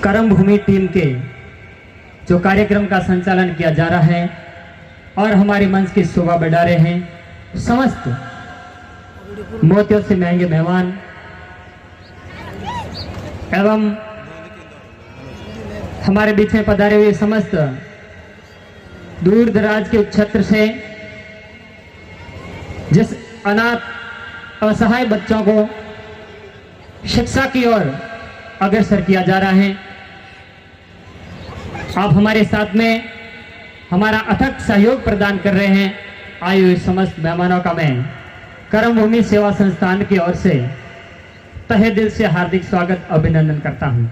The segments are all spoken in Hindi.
कर्म भूमि टीम के जो कार्यक्रम का संचालन किया जा रहा है और हमारे मंच की शोभा बढ़ा रहे हैं समस्त मोतियों से महंगे मेहमान एवं हमारे बीच में पधारे हुए समस्त दूर दराज के क्षेत्र से जिस अनाथ असहाय बच्चों को शिक्षा की ओर अग्रसर किया जा रहा है, आप हमारे साथ में हमारा अथक सहयोग प्रदान कर रहे हैं। आए हुए समस्त मेहमानों का मैं कर्मभूमि सेवा संस्थान की ओर से तहे दिल से हार्दिक स्वागत अभिनंदन करता हूं।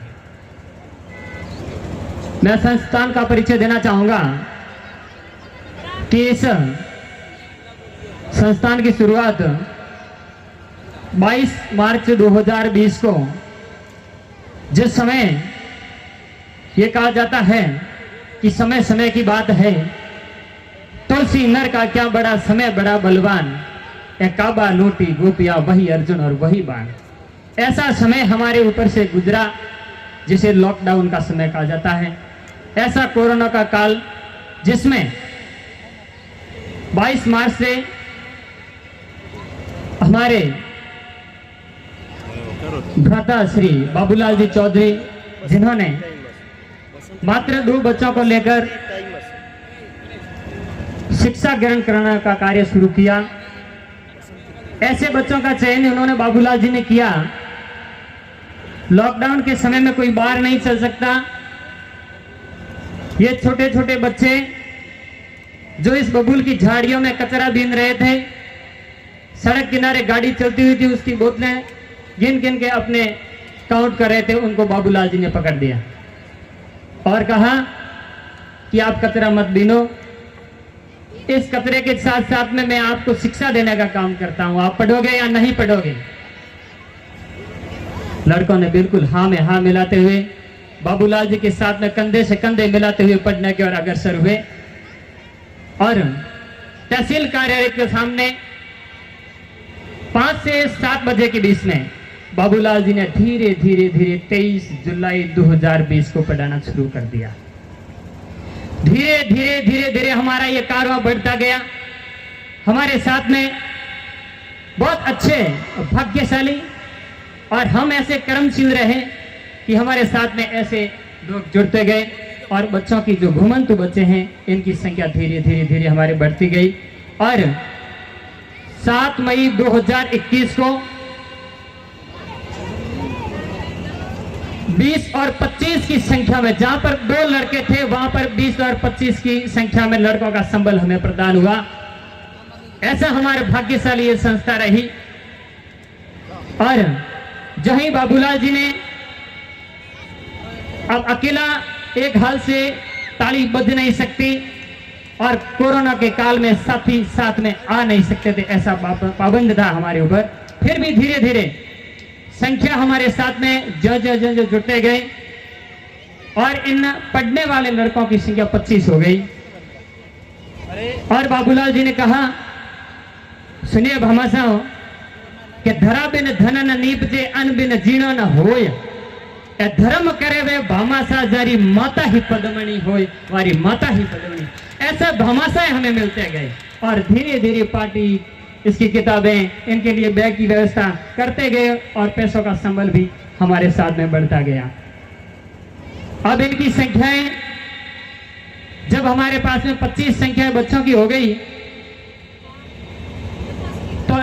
मैं संस्थान का परिचय देना चाहूंगा कि इस संस्थान की शुरुआत 22 मार्च 2020 को, जिस समय ये कहा जाता है कि समय समय की बात है, तुलसी नर का क्या बड़ा समय बड़ा बलवान, ए काबा लूटी गोपिया वही अर्जुन और वही बाण। ऐसा समय हमारे ऊपर से गुजरा जिसे लॉकडाउन का समय कहा जाता है। ऐसा कोरोना का काल जिसमें 22 मार्च से हमारे भ्राता श्री बाबूलाल जी चौधरी, जिन्होंने मात्र 2 बच्चों को लेकर शिक्षा ग्रहण कराने का कार्य शुरू किया। ऐसे बच्चों का चयन उन्होंने बाबूलाल जी ने किया। लॉकडाउन के समय में कोई बाहर नहीं चल सकता। ये छोटे छोटे बच्चे जो इस बबूल की झाड़ियों में कचरा बीन रहे थे, सड़क किनारे गाड़ी चलती हुई थी, उसकी बोतलें गिन गिन के अपने काउंट कर रहे थे, उनको बाबूलाल जी ने पकड़ दिया और कहा कि आप कचरा मत बीनो, इस कचरे के साथ साथ में मैं आपको शिक्षा देने का काम करता हूं, आप पढ़ोगे या नहीं पढ़ोगे। लड़कों ने बिल्कुल हाँ में हाँ मिलाते हुए बाबूलाल जी के साथ में कंधे से कंधे मिलाते हुए पढ़ने की ओर अग्रसर हुए और तहसील कार्यालय के सामने 5 से 7 बजे के बीच में बाबूलाल जी ने धीरे धीरे धीरे 23 जुलाई 2020 को पढ़ाना शुरू कर दिया। धीरे धीरे धीरे धीरे हमारा ये कारवां बढ़ता गया। हमारे साथ में बहुत अच्छे भाग्यशाली और हम ऐसे कर्मशील रहे कि हमारे साथ में ऐसे लोग जुड़ते गए और बच्चों की जो घुमंतु बच्चे हैं इनकी संख्या धीरे धीरे धीरे हमारे बढ़ती गई और 7 मई 2021 को 20 और 25 की संख्या में, जहां पर 2 लड़के थे वहां पर 20 और 25 की संख्या में लड़कों का संबल हमें प्रदान हुआ। ऐसा हमारे भाग्यशाली ये संस्था रही और जहीं बाबूलाल जी ने अब अकेला एक हाल से ताली बज नहीं सकती और कोरोना के काल में साथी साथ में आ नहीं सकते थे, ऐसा पाबंद था हमारे ऊपर। फिर भी धीरे धीरे संख्या हमारे साथ में जो जुड़ते गए और इन पढ़ने वाले लड़कों की संख्या 25 हो गई। और बाबूलाल जी ने कहा, सुनिए भामाशाह, कि धरा बिन धन न नीपजे, अन बिन जीणो न होय, ए धर्म करे वे भामाशाह, जारी माता ही पद्मणी होय, वारी माता ही पद्मणी। ऐसा भामाशाह हमें मिलते गए और धीरे धीरे पार्टी इसकी किताबें, इनके लिए बैग की व्यवस्था करते गए और पैसों का संबल भी हमारे साथ में बढ़ता गया। अब इनकी संख्याएं जब हमारे पास में 25 संख्या बच्चों की हो गई तो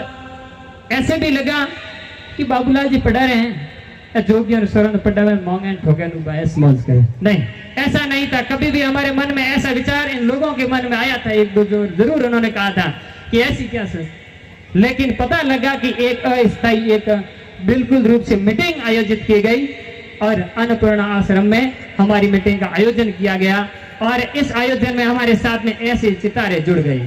ऐसे भी लगा कि बाबूलाल जी पढ़ा रहे हैं, जोगी और स्वर्ण पढ़ा हुए मोंगन ठोके बायस मौज करे। नहीं, ऐसा नहीं था। कभी भी हमारे मन में ऐसा विचार इन लोगों के मन में आया था, एक दो जरूर उन्होंने कहा था कि ऐसी क्या सर, लेकिन पता लगा कि एक अस्थायी एक बिल्कुल रूप से मीटिंग आयोजित की गई और अन्नपूर्णा आश्रम में हमारी मीटिंग का आयोजन किया गया और इस आयोजन में हमारे साथ में ऐसे सितारे जुड़ गए।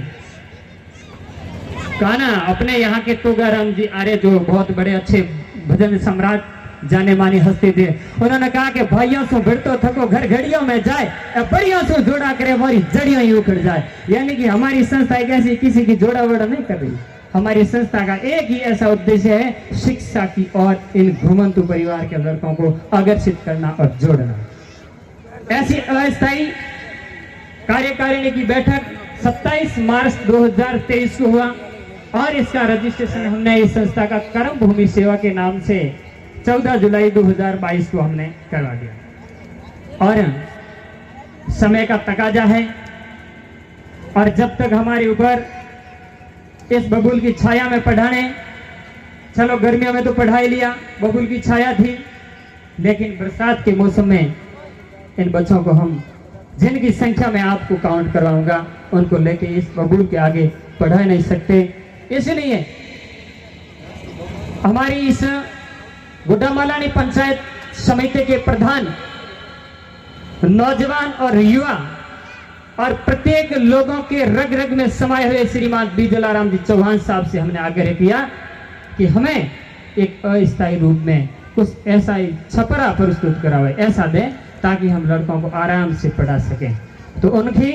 कहा ना, अपने यहाँ के तुगाराम जी आर्य जो बहुत बड़े अच्छे भजन सम्राट जाने मानी हस्ती थे, उन्होंने कहा कि भाइयों से भिड़तो थको घर घड़ियों में जाए, बड़ियों से जोड़ा करे हमारी जड़ियों ही उखड़ जाए। यानी कि हमारी संस्था एक ऐसी किसी की जोड़ा वोड़ा नहीं कर रही। हमारी संस्था का एक ही ऐसा उद्देश्य है, शिक्षा की और इन घुमंतु परिवार के लड़कों को आकर्षित करना और जोड़ना। ऐसी अस्थायी कार्यकारिणी की बैठक 27 मार्च 2023 को हुआ और इसका रजिस्ट्रेशन हमने इस संस्था का कर्म भूमि सेवा के नाम से 14 जुलाई 2022 को हमने करवा दिया। और समय का तकाजा है और जब तक हमारे ऊपर इस बबूल की छाया में पढ़ाने, चलो गर्मियों में तो पढ़ाई लिया, बबूल की छाया थी, लेकिन बरसात के मौसम में इन बच्चों को हम जिनकी संख्या में आपको काउंट करवाऊंगा उनको लेके इस बबूल के आगे पढ़ा नहीं सकते। इसलिए हमारी इस गुड्डामालानी पंचायत समिति के प्रधान, नौजवान और युवा और प्रत्येक लोगों के रग रग में समाये हुए श्रीमान बी जलाराम जी चौहान साहब से हमने आग्रह किया कि हमें एक अस्थायी रूप में कुछ ऐसा ही छपरा प्रस्तुत करावे, ऐसा दे ताकि हम लड़कों को आराम से पढ़ा सकें। तो उनकी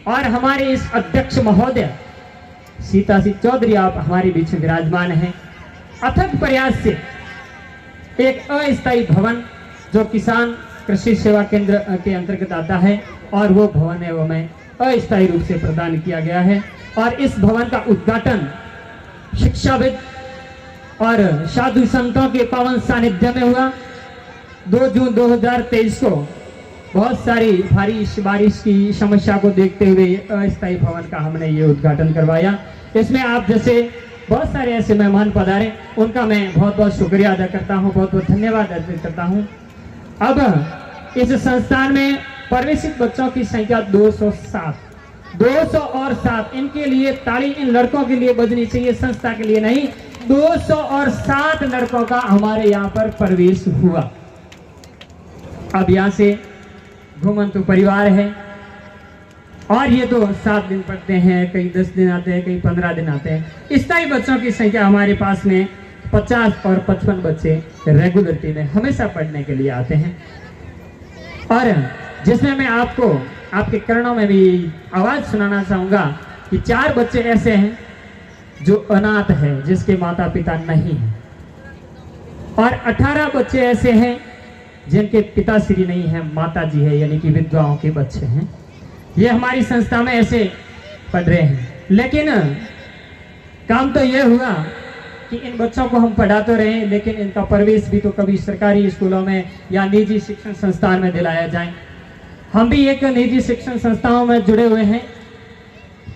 और हमारे इस अध्यक्ष महोदय सीता सिंह चौधरी आप हमारे बीच में विराजमान हैं, अथक प्रयास से एक अस्थायी भवन जो किसान कृषि सेवा केंद्र के अंतर्गत आता है और वो भवन है वो हमें अस्थायी रूप से प्रदान किया गया है। और इस भवन का उद्घाटन शिक्षाविद और साधु संतों के पावन सानिध्य में हुआ 2 जून 2023 को। बहुत सारी भारी बारिश की समस्या को देखते हुए अस्थायी भवन का हमने ये उद्घाटन करवाया। इसमें आप जैसे बहुत सारे ऐसे मेहमान पधारे, उनका मैं बहुत बहुत शुक्रिया अदा करता हूँ, बहुत बहुत धन्यवाद अर्पित करता हूँ। अब इस संस्थान में प्रवेशित बच्चों की संख्या 207। इनके लिए ताली इन लड़कों के लिए बजनी चाहिए, संस्था के लिए नहीं। 207 लड़कों का हमारे यहाँ पर प्रवेश हुआ। अब यहाँ से घुमंतु परिवार है और ये तो 7 दिन पढ़ते हैं, कई 10 दिन आते हैं, कई 15 दिन आते हैं। स्थायी बच्चों की संख्या हमारे पास में 50 और 55 बच्चे रेगुलरिटी में हमेशा पढ़ने के लिए आते हैं। और जिसमें मैं आपको आपके कर्णों में भी आवाज सुनाना चाहूंगा कि 4 बच्चे ऐसे हैं जो अनाथ है, जिसके माता पिता नहीं है, और 18 बच्चे ऐसे हैं जिनके पिताश्री नहीं है, माता जी है, यानी कि विधवाओं के बच्चे हैं। ये हमारी संस्था में ऐसे पढ़ रहे हैं। लेकिन काम तो ये हुआ कि इन बच्चों को हम पढ़ा तो रहे, लेकिन इनका प्रवेश भी तो कभी सरकारी स्कूलों में या निजी शिक्षण संस्थान में दिलाया जाए। हम भी एक निजी शिक्षण संस्थाओं में जुड़े हुए हैं,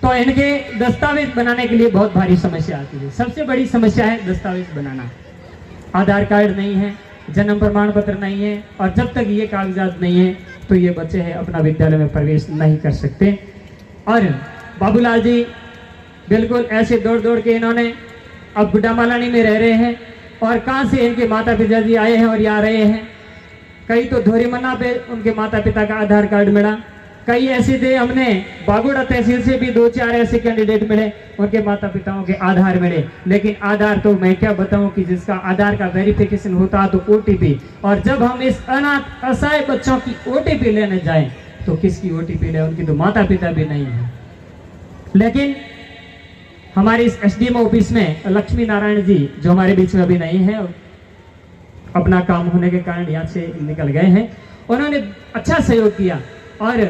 तो इनके दस्तावेज बनाने के लिए बहुत भारी समस्या आती है। सबसे बड़ी समस्या है दस्तावेज बनाना। आधार कार्ड नहीं है, जन्म प्रमाण पत्र नहीं है, और जब तक ये कागजात नहीं है तो ये बच्चे हैं अपना विद्यालय में प्रवेश नहीं कर सकते। और बाबूलाल जी बिल्कुल ऐसे दौड़ दौड़ के इन्होंने अब गुड्डामालानी में रह रहे हैं, और कहाँ से इनके माता पिता जी आए हैं और यहाँ रहे हैं। कई तो धोरीमन्ना पे उनके माता पिता का आधार कार्ड मिला, कई ऐसे थे हमने बागोड़ा तहसील से भी 2-4 ऐसे कैंडिडेट मिले, उनके माता पिताओं के आधार मिले। लेकिन आधार तो मैं क्या बताऊं कि जिसका आधार का वेरिफिकेशन होता तो OTP, और जब हम इस अनाथ असहाय बच्चों की OTP लेने जाएं तो किसकी OTP ले, उनकी तो माता पिता भी नहीं है। लेकिन हमारे इस SDM ऑफिस में लक्ष्मी नारायण जी जो हमारे बीच में अभी नहीं है, अपना काम होने के कारण यहाँ से निकल गए हैं, उन्होंने अच्छा सहयोग किया और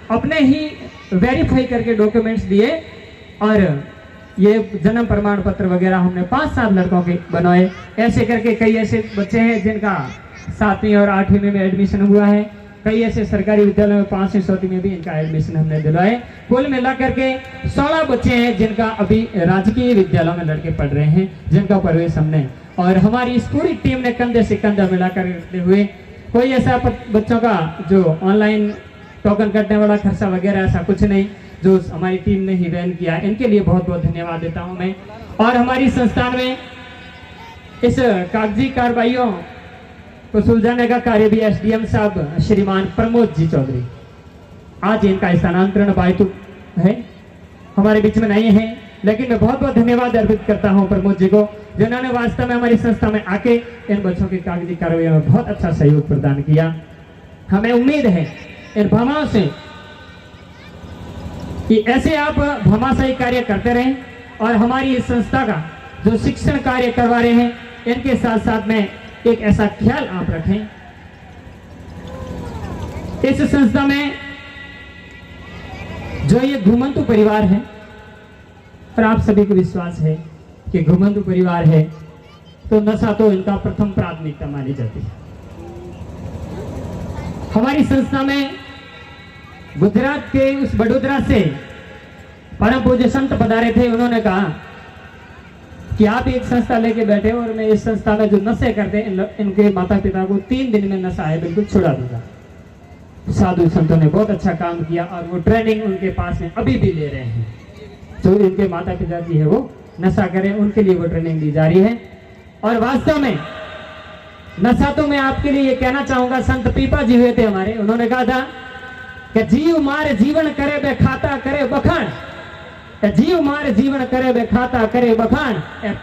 अपने ही वेरीफाई करके डॉक्यूमेंट्स दिए, और ये जन्म प्रमाण पत्र वगैरह हमने 5-7 लड़कों के बनवाए। ऐसे करके कई ऐसे बच्चे हैं जिनका 7वीं और 8वीं में एडमिशन हुआ है, कई ऐसे सरकारी विद्यालय में 5वीं 6वीं में भी इनका एडमिशन हमने दिलवाए। कुल मिला करके 16 बच्चे हैं जिनका अभी राजकीय विद्यालयों में लड़के पढ़ रहे हैं, जिनका प्रवेश हमने, और हमारी इस पूरी टीम ने कंधे से कंधा मिलाकर करते हुए, कोई ऐसा बच्चों का जो ऑनलाइन टोकन कटने वाला खर्चा वगैरह ऐसा कुछ नहीं, जो हमारी टीम ने ही वहन किया। इनके लिए बहुत बहुत धन्यवाद देता हूं मैं। और हमारी संस्थान में इस कागजी कार्रवाइयों को सुलझाने का कार्य भी SDM साहब श्रीमान प्रमोद जी चौधरी, आज इनका स्थानांतरण बायतु है, हमारे बीच में नहीं है, लेकिन मैं बहुत बहुत धन्यवाद अर्पित करता हूं प्रमोद जी को, जिन्होंने वास्तव में हमारी संस्था में आके इन बच्चों की कागजी कार्रवाइयों में बहुत अच्छा सहयोग प्रदान किया। हमें उम्मीद है इन भमाओं से कि ऐसे आप भमाशाही कार्य करते रहें, और हमारी इस संस्था का जो शिक्षण कार्य करवा रहे हैं इनके साथ साथ में एक ऐसा ख्याल आप रखें इस संस्था में जो ये घुमंतु परिवार है, और आप सभी को विश्वास है कि घुमंतु परिवार है तो नशा तो इनका प्रथम प्राथमिकता मानी जाती है। हमारी संस्था में गुजरात के उस वडोदरा से परम पूज्य संत पधारे थे। उन्होंने कहा कि आप एक संस्था लेके बैठे और मैं इस संस्था में जो नशे करते इनके माता पिता को 3 दिन में नशा है बिल्कुल छुड़ा दूंगा। साधु संतों ने बहुत अच्छा काम किया और वो ट्रेनिंग उनके पास में अभी भी ले रहे हैं। जो इनके माता पिता जी है वो नशा करें उनके लिए वो ट्रेनिंग दी जा रही है। और वास्तव में नशा तो मैं आपके लिए ये कहना चाहूंगा, संत पीपा जी हुए थे हमारे, उन्होंने कहा था कि जीव मारे जीवन करे बे खाता करे बखान, जीव मारे जीवन करे बे खाता करे बखान,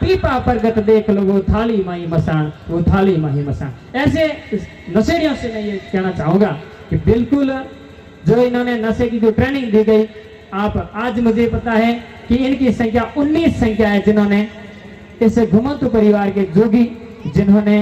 पीपा परगत देख लो वो थाली माही मसान, वो थाली माही मसान। ऐसे नशेड़ियों से मैं ये कहना चाहूंगा कि बिल्कुल जो इन्होंने नशे की जो ट्रेनिंग दी गई, आप आज मुझे पता है कि इनकी संख्या 19 संख्या है जिन्होंने इस घुमंतु परिवार के जोगी, जिन्होंने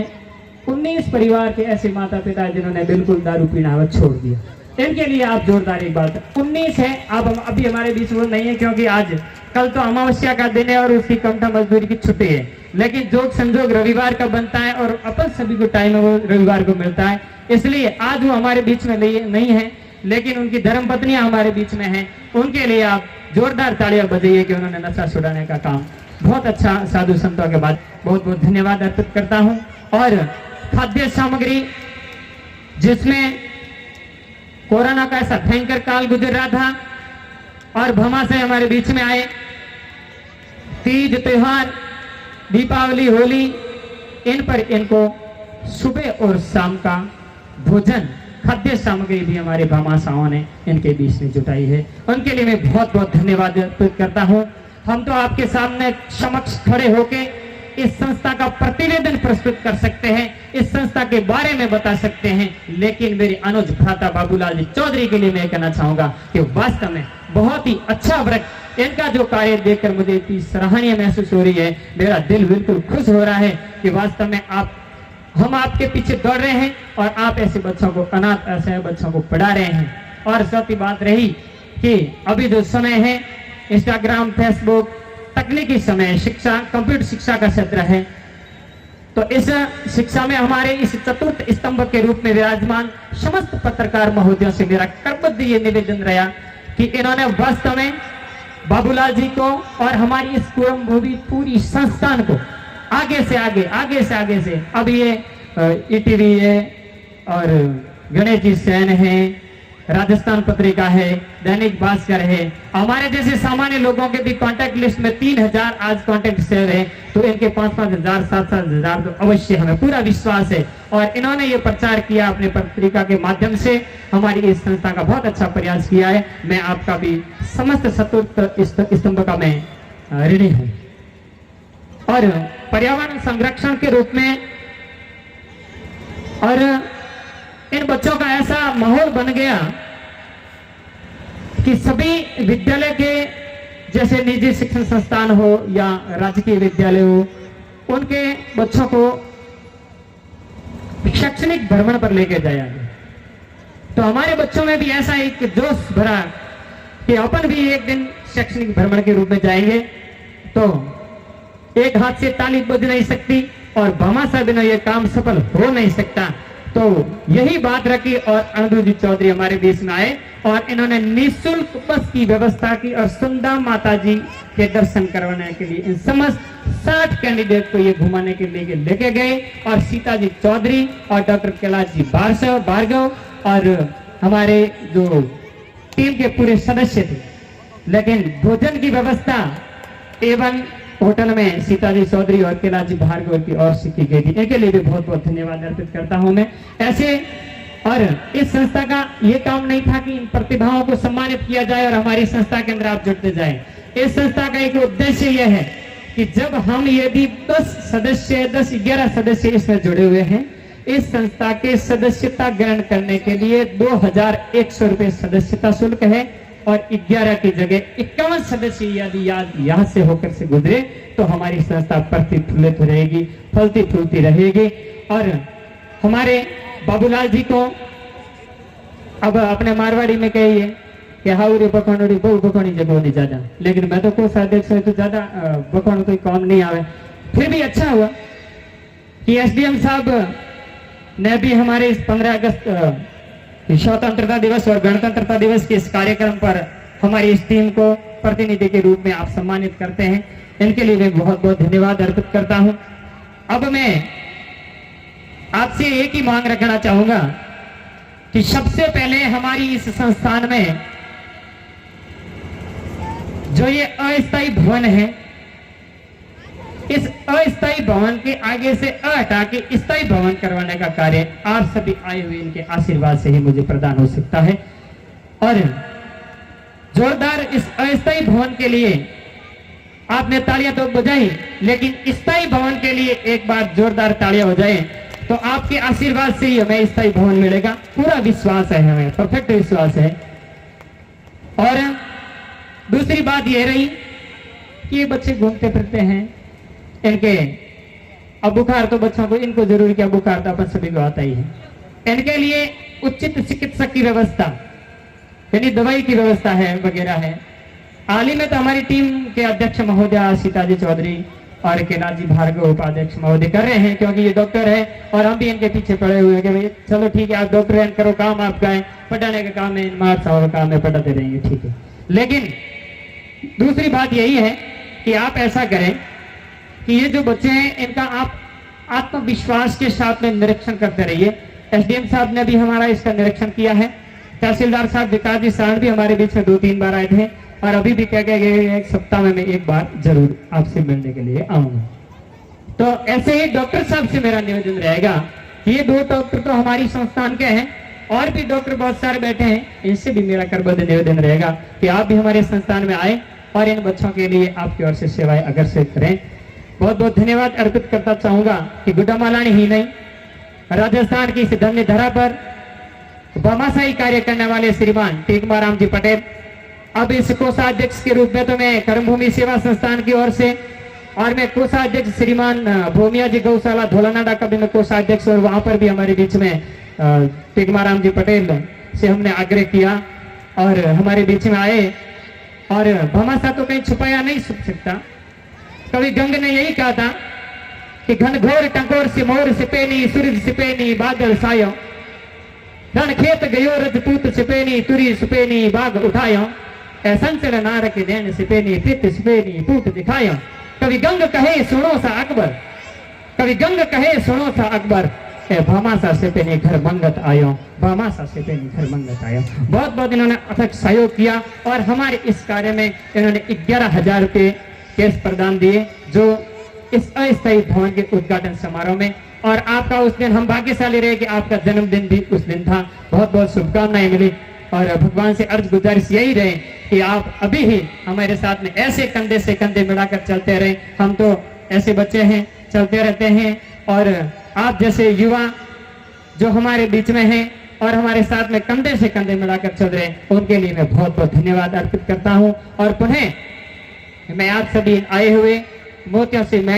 19 परिवार के ऐसे माता पिता जिन्होंने बिल्कुल दारू पीना छोड़ दिया। इनके लिए आप जोरदार एक बात, 19 है। आप अभी हमारे बीच वो नहीं है क्योंकि आज कल तो अमावस्या का दिन है और उसकी कमठा मजदूरी की छुट्टी है, लेकिन जोग संजोग रविवार का बनता है और अपन सभी को टाइम वो रविवार को मिलता है, इसलिए आज वो हमारे बीच में नहीं है, लेकिन उनकी धर्मपत्नियां हमारे बीच में हैं। उनके लिए आप जोरदार तालियां बजाइए कि उन्होंने नशा छुड़ाने का काम बहुत अच्छा साधु संतों के बाद बहुत बहुत धन्यवाद अर्पित करता हूं। और खाद्य सामग्री, जिसमें कोरोना का ऐसा भयंकर काल गुजर रहा था और भमा से हमारे बीच में आए, तीज त्योहार, दीपावली, होली, इन पर इनको सुबह और शाम का भोजन खाद्य सामग्री भी हमारे भामाशाहों ने इनके बीच में जुटाई है। उनके लिए मैं बहुत बहुत धन्यवाद अर्पित करता हूं। हम तो आपके सामने समक्ष खड़े होके इस संस्था का प्रतिवेदन प्रस्तुत कर सकते हैं, इस संस्था के बारे में बता सकते हैं, लेकिन मेरे अनुज भ्राता बाबूलाल जी चौधरी के लिए मैं कहना चाहूंगा कि वास्तव में बहुत ही अच्छा वर्क, इनका जो कार्य देखकर मुझे इतनी सराहनीय महसूस हो रही है, मेरा दिल बिल्कुल खुश हो रहा है कि वास्तव में हम आपके पीछे दौड़ रहे हैं और आप ऐसे बच्चों को, अनाथ ऐसे बच्चों को पढ़ा रहे हैं। और साथ ही बात रही कि अभी जो समय है इंस्टाग्राम, फेसबुक, तकनीकी समय, शिक्षा, कंप्यूटर शिक्षा का क्षेत्र है, तो इस शिक्षा में हमारे इस चतुर्थ स्तंभ के रूप में विराजमान समस्त पत्रकार महोदयों से मेरा करबद्ध ये निवेदन रहा कि इन्होंने वास्तव में बाबूलाल जी को और हमारी इस पूरी संस्थान को आगे से अब ये ईटीवी है और गणेश जी सेन है, राजस्थान पत्रिका है, दैनिक भास्कर है, हमारे जैसे सामान्य लोगों के भी कांटेक्ट लिस्ट में 3000 आज कांटेक्ट शेयर है, तो इनके 5-5 हजार 7-7 हजार तो अवश्य हमें पूरा विश्वास है। और इन्होंने ये प्रचार किया अपने पत्रिका के माध्यम से, हमारी इस संस्था का बहुत अच्छा प्रयास किया है। मैं आपका भी समस्त चतुर्थ स्तंभ का मैं ऋणी हूँ। और पर्यावरण संरक्षण के रूप में और इन बच्चों का ऐसा माहौल बन गया कि सभी विद्यालय के, जैसे निजी शिक्षण संस्थान हो या राजकीय विद्यालय हो, उनके बच्चों को शैक्षणिक भ्रमण पर लेकर जाया गया। तो हमारे बच्चों में भी ऐसा एक जोश भरा कि अपन भी एक दिन शैक्षणिक भ्रमण के रूप में जाएंगे। तो एक हाथ से ताली बज नहीं सकती और भामाशाह बिना यह काम सफल हो नहीं सकता। तो यही बात रखी और अनुज जी चौधरी हमारे बीच में आए और इन्होंने निःशुल्क बस की व्यवस्था की और सुंदा माता जी के दर्शन करवाने के लिए इन समस्त 60 कैंडिडेट को ये घुमाने के लिए लेके गए। और सीता जी चौधरी और डॉक्टर कैलाश जी भार्गव और हमारे जो टीम के पूरे सदस्य थे, लेकिन भोजन की व्यवस्था एवं होटल में सीता जी चौधरी और कैलाश जी भार्गव की ओर से की गई थी। इनके लिए भी बहुत बहुत धन्यवाद अर्पित करता हूं मैं। ऐसे और इस संस्था का ये काम नहीं था कि इन प्रतिभाओं को सम्मानित किया जाए और हमारी संस्था के अंदर आप जुड़ते जाएं। इस संस्था का एक उद्देश्य यह है कि जब हम यदि 10-11 सदस्य इसमें जुड़े हुए हैं, इस संस्था के सदस्यता ग्रहण करने के लिए 2100 रुपए सदस्यता शुल्क है और 11 की जगह 51 सदस्य यदि यहाँ से होकर से गुजरे तो हमारी संस्था प्रतिफलित रहेगी, फलती फूलती रहेगी। और हमारे बाबूलाल जी को अब अपने मारवाड़ी में कहिए कि हाउरी बखोड़ी बहु बखोनी जगह नहीं ज्यादा, लेकिन मैं तो कोषाध्यक्ष हूं तो ज्यादा बखोड़ कोई काम नहीं आवे। फिर भी अच्छा हुआ कि एसडीएम साहब ने भी हमारे इस 15 अगस्त स्वतंत्रता दिवस और गणतंत्रता दिवस के इस कार्यक्रम पर हमारी इस टीम को प्रतिनिधि के रूप में आप सम्मानित करते हैं, इनके लिए मैं बहुत बहुत धन्यवाद अर्पित करता हूं। अब मैं आपसे एक ही मांग रखना चाहूंगा कि सबसे पहले हमारी इस संस्थान में जो ये अस्थायी भवन है, इस अस्थायी भवन के आगे से हटा के स्थायी भवन करवाने का कार्य आप सभी आए हुए इनके आशीर्वाद से ही मुझे प्रदान हो सकता है। और जोरदार इस अस्थायी भवन के लिए आपने तालियां तो बजाई, लेकिन स्थायी भवन के लिए एक बार जोरदार तालियां हो जाए तो आपके आशीर्वाद से ही हमें स्थायी भवन मिलेगा। पूरा विश्वास है, हमें परफेक्ट विश्वास है। और दूसरी बात यह रही कि ये बच्चे घूमते फिरते हैं, इनके अब बुखार तो बच्चों को इनको जरूरी क्या, बुखार तो अपन सभी को आता ही है। इनके लिए उचित चिकित्सक की व्यवस्था यानी दवाई की व्यवस्था है वगैरह है। हाल ही में तो हमारी टीम के अध्यक्ष महोदय सीताजी चौधरी और केदार जी भार्गव उपाध्यक्ष महोदय कर रहे हैं, क्योंकि ये डॉक्टर है और हम भी इनके पीछे पड़े हुए हैं कि भाई चलो ठीक है, आप डॉक्टर हैं, करो काम आपका है, पढ़ाने का काम है, मार्क्स और काम है, पढ़ाते रहेंगे, ठीक है। लेकिन दूसरी बात यही है कि आप ऐसा करें कि ये जो बच्चे हैं इनका आप आत्मविश्वास के साथ में निरीक्षण करते रहिए। एसडीएम साहब ने भी हमारा इसका निरीक्षण किया है, तहसीलदार साहब विकास जी साहब भी हमारे बीच में 2-3 बार आए थे और अभी भी कह गए एक सप्ताह में मैं एक बार जरूर आपसे मिलने के लिए आऊंगा। तो ऐसे ही डॉक्टर साहब से मेरा निवेदन रहेगा कि ये 2 डॉक्टर तो हमारी संस्थान के हैं और भी डॉक्टर बहुत सारे बैठे हैं, इनसे भी मेरा करबद्ध निवेदन रहेगा कि आप भी हमारे संस्थान में आए और इन बच्चों के लिए आपकी ओर से सेवाएं अग्रसर करें। बहुत बहुत धन्यवाद अर्पित करता चाहूंगा कि गुड्डामालानी ही नहीं, राजस्थान की इस धन्य धरा पर भामाशाही कार्य करने वाले श्रीमान टीकमाराम जी पटेल, अब इस कोषाध्यक्ष के रूप में तो मैं कर्मभूमि सेवा संस्थान की ओर से और मैं कोषाध्यक्ष श्रीमान भूमिया जी गौशाला धोलानाडा का भी मैं कोषाध्यक्ष, और वहां पर भी हमारे बीच में टीकमाराम जी पटेल से हमने आग्रह किया और हमारे बीच में आए। और भामाशाह तो कहीं छुपाया नहीं सकता, कवि गंग ने यही कहा था कि घनघोर टंकोर से मोर सिपेनी सूरज सिपेनी बादल सायो, रण खेत गयो रजपूत सिपेनी तुरी सिपेनी बाग उठायो, संचल नारक नैन सिपेनी पित सिपेनी पूत दिखायो। कवि गंग कहे सुनो सा अकबर, कवि गंग कहे सुनो सा अकबर, भामाशाह सिपेनी घर मंगत आयो, भामाशाह सिपेनी घर मंगत आयो। बहुत बहुत इन्होंने अथक सहयोग किया और हमारे इस कार्य में इन्होंने 11,000 रुपये कैश प्रदान दिए, जो इस अस्थायी भवन के उद्घाटन समारोह में। और आपका उस दिन हम भाग्यशाली रहे कि आपका जन्मदिन भी उस दिन था। बहुत बहुत शुभकामनाएं मिली और भगवान से अर्ज गुजारिश यही रहे कि आप अभी ही हमारे साथ में ऐसे कंधे से कंधे मिलाकर चलते रहे। हम तो ऐसे बच्चे हैं, चलते रहते हैं, और आप जैसे युवा जो हमारे बीच में हैं और हमारे साथ में कंधे से कंधे मिलाकर चल रहे हैं, उनके लिए मैं बहुत बहुत धन्यवाद अर्पित करता हूं। और पुनः मैं आप सभी आए हुए मोतियों से मैं